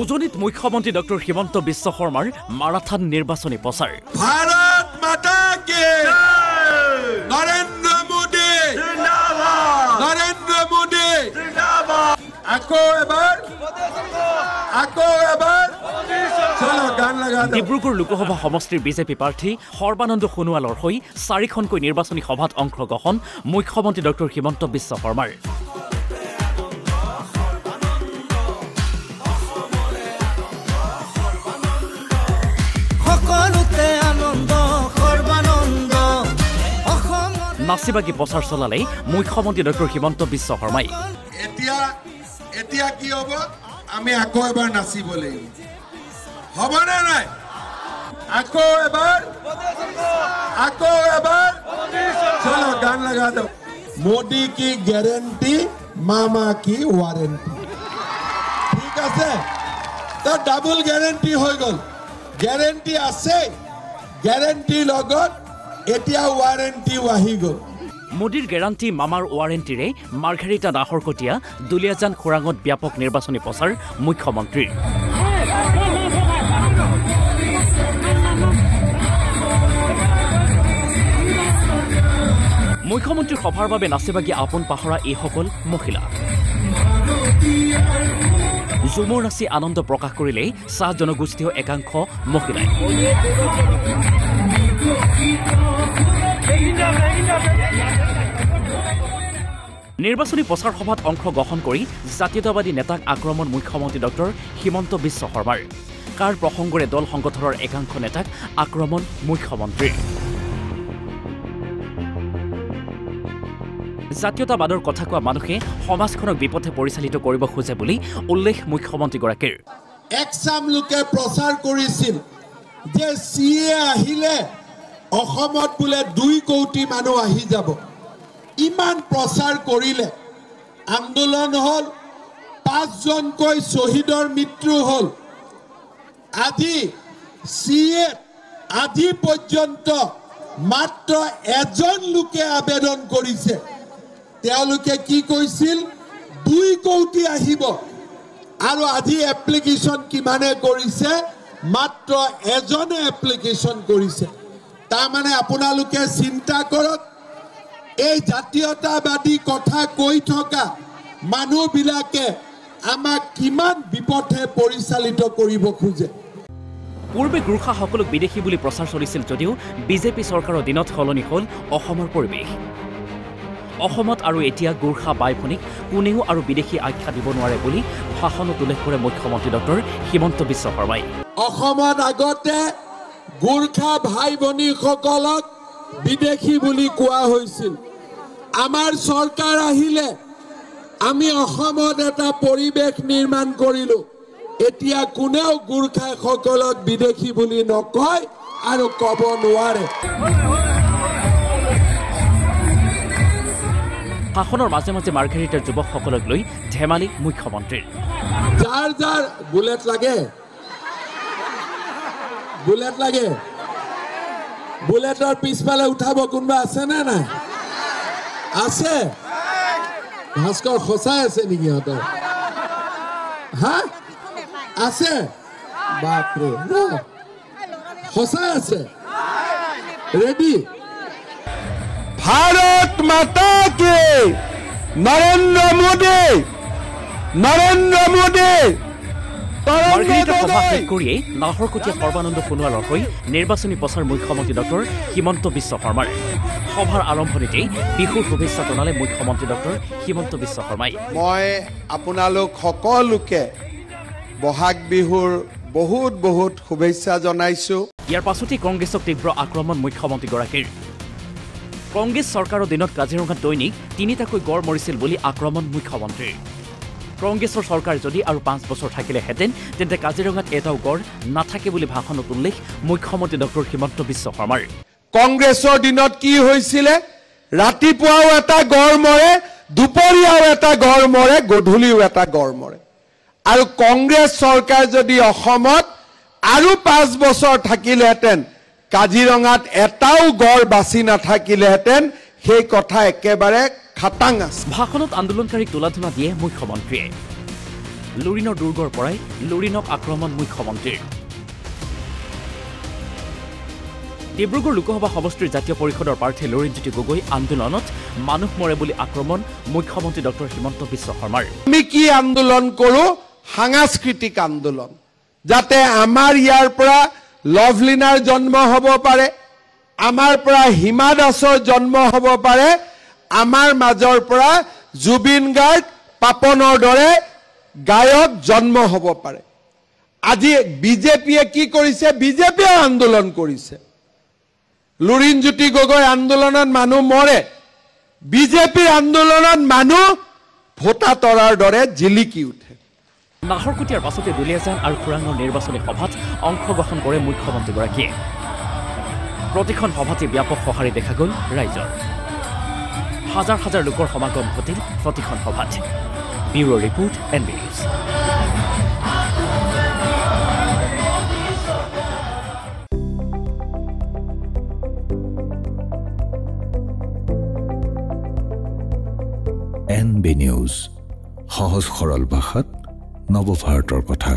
উজনিত মুখ্যমন্ত্ৰী ডক্টৰ হিমন্ত বিশ্ব শৰ্মাৰ মাৰাথান নিৰ্বাচনী প্ৰচাৰ ভাৰত মাতা কি নৰেন্দ্ৰ মোদী জিন্দাবাদ আকৌ এবাৰ চলো গান লগা ডিব্ৰুগড় লোকসভা সমষ্টিৰ বিজেপি প্ৰাৰ্থী সৰ্বানন্দ সোণোৱালৰ হৈ 4খনকৈ নিৰ্বাচনী সভাত অংশগ্ৰহণ মুখ্যমন্ত্ৰী ডক্টৰ হিমন্ত বিশ্ব শৰ্মাৰ নাচিবাগী প্ৰচাৰ চলালে মুখ্যমন্ত্ৰী ডক্টৰ হিমন্ত বিশ্ব শৰ্মাই এতিয়া কি হ'ব আমি আকৌ এবাৰ নাচিব লাগিব হ'বনে নাই আকৌ এবাৰ চলো গান লগা দো মোদী কি গ্যারেন্টি মামা কি ওয়ারেন্টি ঠিক আছে তো ডাবল গ্যারেন্টি হৈ গল গ্যারেন্টি আছে গ্যারেন্টি লগত এতিয়া ওয়ারেন্টি আহি গল মোদীৰ গেৰাণ্টি মামাৰ ৱাৰেণ্টিৰে মাৰ্ঘেৰিটা নাহৰকটীয়া দুলিয়াজান খোৰাঙত ব্যাপক নিৰ্বাচনী প্ৰচাৰ মুখ্যমন্ত্ৰীৰ মুখ্যমন্ত্ৰীৰ সভাৰ বাবে নাচিবাগী আপোন পাহৰা এইসকল মহিলা ঝুমৰ নাচি আনন্দ প্ৰকাশ কৰিলে চাহ জনগোষ্ঠীয় একাংশ মহিলাই নিৰ্বাচনী প্ৰচাৰ সভাত অংশগ্ৰহণ কৰি জাতীয়তাবাদী নেতাক আক্ৰমণ মুখ্যমন্ত্ৰী ডক্টৰ হিমন্ত বিশ্ব শৰ্মাৰ কাৰ প্ৰসংগৰে দল সংগঠনৰ একাংশ নেতাক আক্ৰমণ মুখ্যমন্ত্ৰীৰ জাতীয়তাবাদৰ কথা কোৱা মানুহে সমাজখনক বিপথে পৰিচালিত কৰিব খোজে বুলি উল্লেখ মুখ্যমন্ত্ৰীগৰাকীৰ একচাম লোকে প্ৰচাৰ কৰিছিল যে সিএ আহিলে অসমত বুলে 2 কোটি মানুহ আহি যাব ইমান প্ৰচাৰ কৰিলে আন্দোলন হল 5 জনকৈ শহীদৰ মৃত্যু হল আজি সিএ আজি পৰ্যন্ত মাত্ৰ এজন লোকে আবেদন কৰিছে তেওঁলোকে কি কৈছিল 2 কোটি আহিব আৰু আজি এপ্লিকেশন কিমানে কৰিছে মাত্ৰ এজনে এপ্লিকেশন কৰিছে তাৰ মানে আপোনালোকে চিন্তা কৰক এই জাতীয়তাবাদী কথা কৈ থকা মানুহবিলাকে আমাক কিমান বিপথে পৰিচালিত কৰিব খোজে পূৰ্বে গুৰ্খাসকলক বিদেশী বুলি প্ৰচাৰ চলিছিল যদিও বিজেপি চৰকাৰৰ দিনত সলনি হ'ল অসমৰ পৰিৱেশ অসমত আৰু এতিয়া গুৰ্খা বাই ভনীক কোনেও আৰু বিদেশী আখ্যা দিব নোৱাৰে বুলি ভাষণত উল্লেখ কৰে মুখ্যমন্ত্ৰী ডক্টৰ হিমন্ত বিশ্ব শৰ্মাই অসমত আগতে গুৰ্খা ভাই ভনীসকলক বিদেশী বুলি কোৱা হৈছিল আমাৰ চৰকাৰ আহিলে আমি অসমত এটা পৰিৱেশ নিৰ্মাণ কৰিলো এতিয়া কোনেও গুৰ্খাসকলক বিদেশী বুলি নকয় আৰু ক'ব নোৱাৰে শাসনৰ মাজে মাজে মাৰ্ঘেৰিটাৰ যুৱকসকলক লৈ ধেমালি মুখ্যমন্ত্ৰীৰ যাৰ বুলেট লাগে বুলেটৰ পিছফালে উঠাব কোনোবা আছে নে নাই আছে ভাস্কৰ সঁচাই আছে নেকি সিহঁতৰ হা আছে বাপৰে সঁচাই আছে ৰেডি भारत माता की नरेंद्र मोदी মাৰ্ঘেৰিটা সভা শেষ কৰিয়েই নাহৰকটীয়া সৰ্বানন্দ সোণোৱালৰ হৈ নিৰ্বাচনী প্ৰচাৰ মুখ্যমন্ত্ৰী ডক্টৰ হিমন্ত বিশ্ব শৰ্মাৰ সভাৰ আৰম্ভণিতেই বিহুৰ শুভেচ্ছা জনালে মুখ্যমন্ত্ৰী ডক্টৰ হিমন্ত বিশ্ব শৰ্মাই মই আপোনালোক সকলোকে বহাগ বিহুৰ বহুত শুভেচ্ছা জনাইছো ইয়াৰ পাছতেই কংগ্ৰেছক তীব্ৰ আক্ৰমণ মুখ্যমন্ত্ৰীগৰাকীৰ কংগ্ৰেছ চৰকাৰৰ দিনত কাজিৰঙাত দৈনিক 3টাকৈ গড় মৰিছিল বুলি আক্ৰমণ মুখ্যমন্ত্ৰীৰ কংগ্ৰেছৰ চৰকাৰ যদি আৰু 5 বছৰ থাকিলেহেঁতেন তেন্তে কাজিৰঙাত এটাও গড় নাথাকে বুলি ভাষণত উল্লেখ মুখ্যমন্ত্ৰী ডক্টৰ হিমন্ত বিশ্ব শৰ্মাৰ কংগ্ৰেছৰ দিনত কি হৈছিলে ৰাতিপুৱাও এটা গড় মৰে দুপৰীয়াও এটা গড় মৰে গধূলিও এটা গড় মৰে আৰু কংগ্ৰেছ চৰকাৰ যদি অসমত আৰু 5 বছৰ থাকিলেহেঁতেন কাজিৰঙাত এটাও গড় বাছি নাথাকিলেহেঁতেন সেই কথা একেবাৰে খাটাং আছে ভাষণত আন্দোলনকাৰীক তোলাধুনা দিয়ে মুখ্যমন্ত্ৰীয়ে লুৰিণৰ দুৰ্গৰ পৰাই লুৰিণক আক্ৰমণ মুখ্যমন্ত্ৰীৰ। ডিব্ৰুগড় লোকসভা সমষ্টিৰ জাতীয় পৰিষদৰ প্ৰাৰ্থী লুৰিণজ্যোতি গগৈ আন্দোলনত মানুহ মৰে বুলি আক্ৰমণ মুখ্যমন্ত্ৰী ডক্টৰ হিমন্ত বিশ্ব শৰ্মাৰ। আমি কি আন্দোলন কৰোঁ? সাংস্কৃতিক আন্দোলন, যাতে আমাৰ ইয়াৰ পৰা লভলিনাৰ জন্ম হ'ব পাৰে, আমাৰ পৰা হিমা দাসৰ জন্ম হ'ব পাৰে, আমাৰ মাজৰ পৰা জুবিন গাৰ্গ, পাপনৰ দৰে গায়ক জন্ম হ'ব পাৰে। আজি বিজেপিয়ে কি কৰিছে? বিজেপিয়ে আন্দোলন কৰিছে। লুৰিণজ্যোতি গগৈ আন্দোলনত মানুহ মৰে, বিজেপিৰ আন্দোলনত মানুহ ভোটা তৰাৰ দৰে জিলিকি উঠে। নাহৰকটীয়াৰ পাছতে দুলীয়াজান আৰু খোৰাঙৰ নিৰ্বাচনী সভাত অংশগ্ৰহণ কৰে মুখ্যমন্ত্ৰীগৰাকীয়ে। প্ৰতিখন সভাতে ব্যাপক সঁহাৰি দেখা গ'ল ৰাইজৰ। হাজাৰ হাজাৰ লোকৰ সমাগম ঘটিল প্ৰতিখন সভাত। Bureau report NB news. NB news, সহজ সৰল ভাষাত নৱভাৰতৰ কথা।